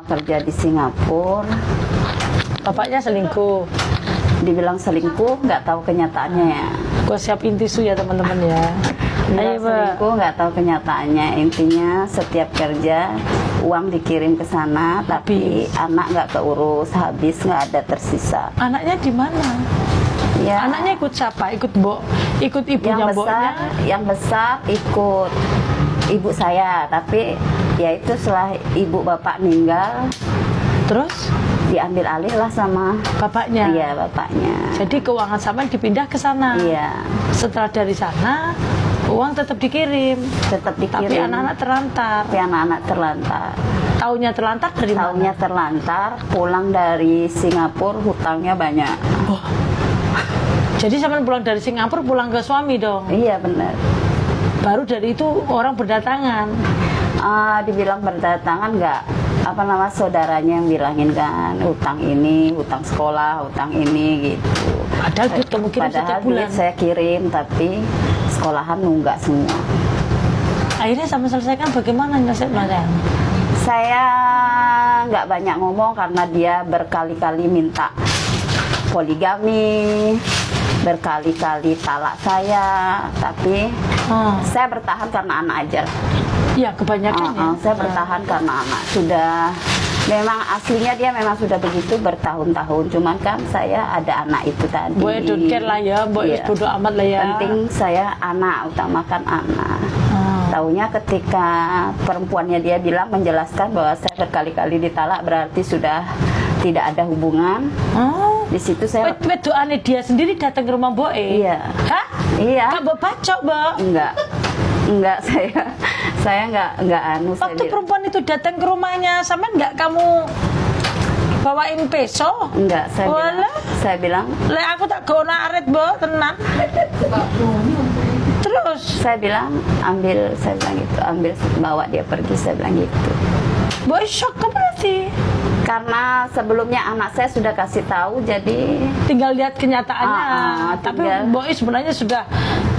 kerja di Singapura. Bapaknya selingkuh. Dibilang selingkuh, nggak tahu kenyataannya ya. Gue siapin tisu ya teman-teman ya. Dibilang selingkuh, nggak tahu kenyataannya. Intinya setiap kerja uang dikirim ke sana, tapi anak nggak keurus, habis nggak ada tersisa. Anaknya di mana? Ya. Anaknya ikut siapa? Ikut ikut ibunya mboknya? Yang besar ikut ibu saya, tapi ya itu setelah ibu bapak meninggal, terus diambil alih lah sama bapaknya. Iya, bapaknya. Jadi keuangan Saman dipindah ke sana. Iya. Setelah dari sana uang tetap dikirim. Tetap dikirim. Tapi anak-anak terlantar. Tapi anak-anak terlantar. Taunya terlantar dari mana? Taunya terlantar, pulang dari Singapura hutangnya banyak. Oh. Jadi Saman pulang dari Singapura pulang ke suami dong. Iya, benar. Baru dari itu orang berdatangan. Dibilang berdatangan nggak, apa nama saudaranya yang bilangin kan, hutang ini, hutang sekolah, hutang ini gitu. Padahal duit kamu kirim setiap bulan. Duit saya kirim, tapi sekolahan nunggak semua. Akhirnya Saman selesaikan bagaimana nasibnya? Saya nggak banyak ngomong karena dia berkali-kali minta poligami, berkali-kali talak saya, tapi saya bertahan karena anak aja. Iya, kebanyakan ya. Saya bertahan karena anak. Sudah, memang aslinya dia memang sudah begitu bertahun-tahun. Cuman kan saya ada anak itu tadi. Boy don't care lah ya, boy bodo amat lah ya. Penting saya anak, utamakan anak. Taunya ketika perempuannya dia bilang menjelaskan bahwa saya berkali-kali ditalak, berarti sudah tidak ada hubungan. Di situ saya. Doanya dia sendiri datang ke rumah Boe. Iya. Hah? Iya. Kak Bo bacok, Bo? Enggak, saya enggak anu. Waktu perempuan itu datang ke rumahnya, sama enggak kamu bawain peso? Enggak, saya bilang. Le aku tak gona aret, Bo, tenang. Terus saya bilang saya bilang gitu, bawa dia pergi, saya bilang gitu. Boy shock kan berarti? Karena sebelumnya anak saya sudah kasih tahu, jadi tinggal lihat kenyataannya. Tapi Boy sebenarnya sudah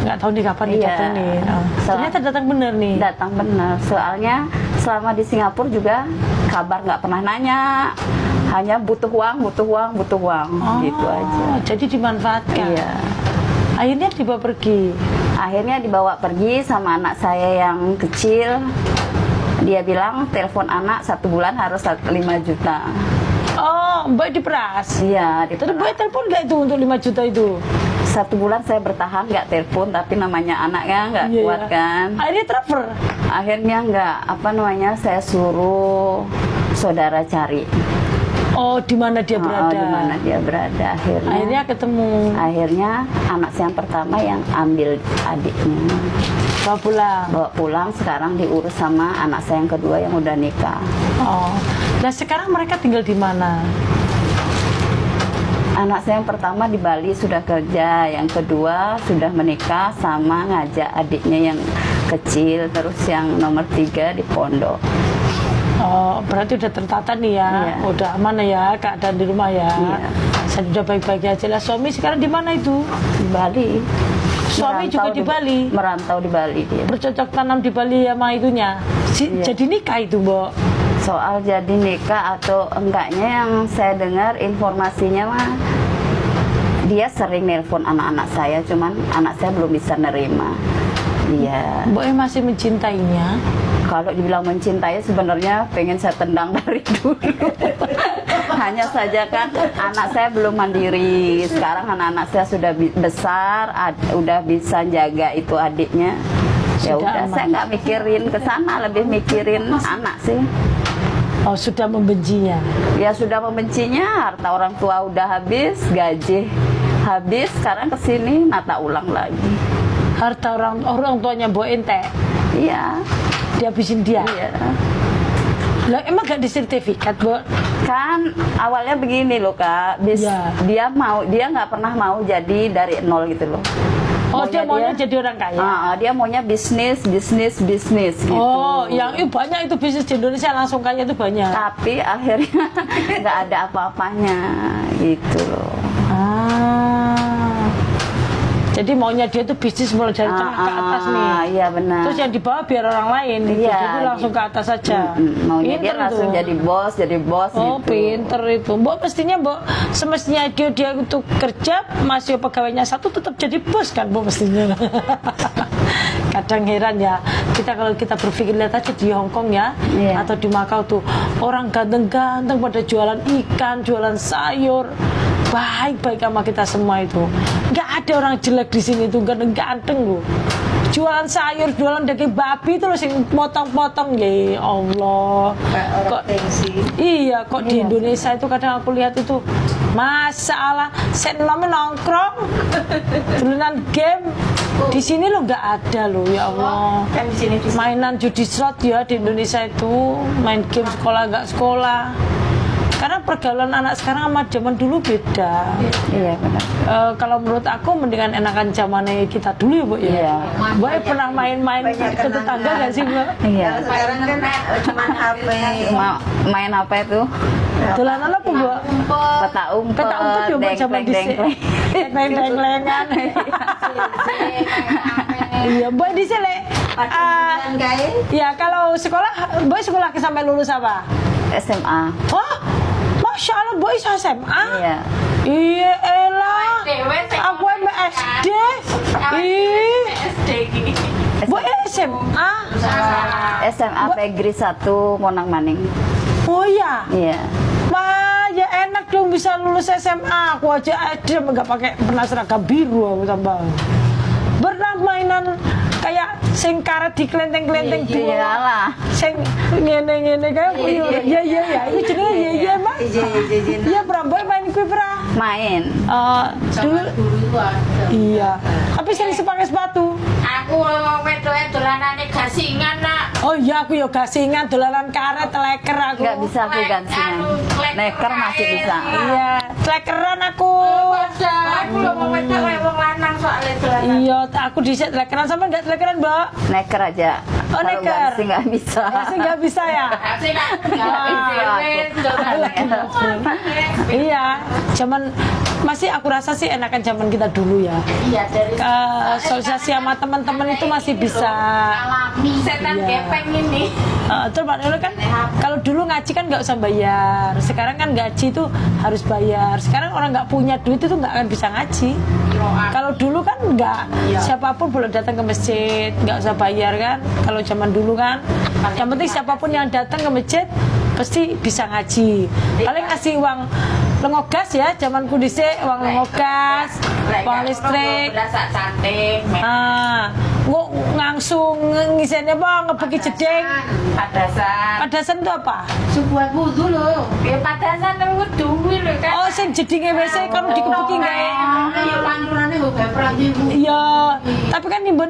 nggak tahu nih kapan didatengin. Ternyata datang bener nih. Datang bener. Soalnya selama di Singapura juga kabar nggak pernah nanya. Hanya butuh uang, gitu aja. Jadi dimanfaatkan. Iya. Akhirnya dibawa pergi. Akhirnya dibawa pergi sama anak saya yang kecil. Dia bilang telepon anak 1 bulan harus 5 juta. Oh, Mbak diperas? Iya, diperas. Terus Mbak telepon nggak itu untuk 5 juta itu? 1 bulan saya bertahan nggak telepon, tapi namanya anaknya nggak kuat kan. Akhirnya transfer? Akhirnya nggak, saya suruh saudara cari. Oh, di mana dia berada? Di mana dia berada. Akhirnya ketemu. Akhirnya anak saya yang pertama yang ambil adiknya. Bawa pulang, sekarang diurus sama anak saya yang kedua yang udah nikah. Oh. Nah, sekarang mereka tinggal di mana? Anak saya yang pertama di Bali sudah kerja, yang kedua sudah menikah sama ngajak adiknya yang kecil, terus yang nomor 3 di pondok. Oh, berarti udah tertata nih ya, udah aman ya keadaan di rumah ya. Saya sudah baik-baik aja lah. Suami sekarang di mana itu? Di Bali. Suami juga di Bali. Merantau di Bali dia. Bercocok tanam di Bali sama itunya. Jadi nikah itu, Mbok. Soal jadi nikah atau enggaknya yang saya dengar informasinya mah dia sering nelpon anak-anak saya, cuman anak saya belum bisa nerima. Iya. Mbok masih mencintainya? Kalau dibilang mencintai sebenarnya pengen saya tendang dari dulu. Hanya saja kan anak saya belum mandiri. Sekarang anak-anak saya sudah besar, udah bisa jaga itu adiknya. Ya udah, saya nggak mikirin ke sana, lebih mikirin anak sih. Oh, sudah membencinya? Ya sudah membencinya. Harta orang tua udah habis, gaji habis, sekarang kesini nata ulang lagi. Harta orang tuanya Mbok ente? Iya. Dihabisin dia? Iya. Lah emang gak disertifikat, Bu? Kan awalnya begini loh, Kak. Dia nggak pernah mau jadi dari nol gitu loh. Oh, dia maunya jadi orang kaya? Dia maunya bisnis gitu. Oh, yang banyak itu bisnis di Indonesia langsung kaya itu banyak. Tapi akhirnya nggak ada apa-apanya gitu loh. Jadi maunya dia tuh bisnis mulai dari tengah ke atas nih. Iya benar. Terus yang di bawah biar orang lain. Gitu. Iya. Jadi langsung ke atas saja. Maunya dia Pinter langsung tuh. jadi bos Oh, gitu. pinter itu. Mbok mestinya semestinya dia itu kerja masih pegawainya satu tetap jadi bos kan, Mbok mestinya. Kadang heran ya, kalau kita berpikir lihat aja di Hong Kong ya, Iya. atau di Makau tuh orang ganteng-ganteng pada jualan ikan, jualan sayur, baik-baik sama kita semua itu. Nggak ada orang jelek di sini tuh, ganteng-ganteng loh. Jualan sayur, jualan daging babi itu loh, sing potong-potong ya Allah. Kok iya, kok di Indonesia itu kadang aku lihat itu masalah senlame nongkrong, dolanan game. Di sini lo nggak ada lo, ya Allah. Kan di sini Mainan judi slot ya di Indonesia itu, main game sekolah nggak sekolah. Karena pergaulan anak sekarang sama zaman dulu beda. Iya benar. Kalau menurut aku mendingan enakan zamannya kita dulu ya, Bu ya. Iya. Bu pernah main-main ke tetangga nggak sih, Bu? Iya. sekarang kan cuma HP. Main apa itu? Dolanan apa, Bu? Peta umpet, Peta umpet juga zaman di dengkleng. dengklengan. Iya, Bu di sini. Ya kalau sekolah, Bu sekolah sampai lulus apa? SMA. Oh, Masya Allah, Bu SMA. Iya. Iya, elah. Aku SD. Ih, Bu SMA. SMA Pegri 1 Monang Maning. Oh iya. Iya. Wah, ya enak dong bisa lulus SMA. Aku aja SD nggak pernah seragam biru aku tambah. Pernah mainan kayak sing karet di kelenteng-kelenteng dua. Iyalah. Sing ngene-ngene kayak iya ya. Itu jenenge iya Mbak. Iya, Boy main kuwi pernah. Main. Dulu Dulu ada. iya. Tapi sering pakai sepatu. Aku wedoke dolanane gasingan nak. Oh iya, aku yo gasingan dolanan karet leker aku. Nggak bisa aku gantian. Neker masih bisa. Iya, lekeran aku. Aku lho mau wedok kayak wong lanang soalnya dolanan. Iya, aku disek lekeran sama enggak lekeran, Mbak? Neker aja. Oh, Kalau neker. ganti nggak bisa. Masih nggak bisa ya? Asik kan? Iya, zaman masih aku rasa sih enakan zaman kita dulu ya. Iya dari Sosialisasi sama teman-teman itu masih bisa. alami setan Iya. gepeng ini. Terus Pak Nurul kan kalau dulu ngaji kan nggak usah bayar. Sekarang kan ngaji itu harus bayar. Sekarang orang nggak punya duit itu nggak akan bisa ngaji. Kalau dulu kan nggak, siapapun boleh datang ke masjid, nggak usah bayar kan. Kalau zaman dulu kan, yang penting siapapun yang datang ke masjid pasti bisa ngaji. Paling ngasih uang lengogas ya, zamanku dhisik uang lengogas, uang listrik. Berasa cantik. Ngangsung ngisene apa ngebeki jeding. Padasan. Padasan itu apa? Sebuah wudu loh. Ya padasan wudu lho kan. Oh, sing jedinge WC kan dikebeki nggak? Ya panturane kok gak pernah wudu. Iya, tapi kan nimbun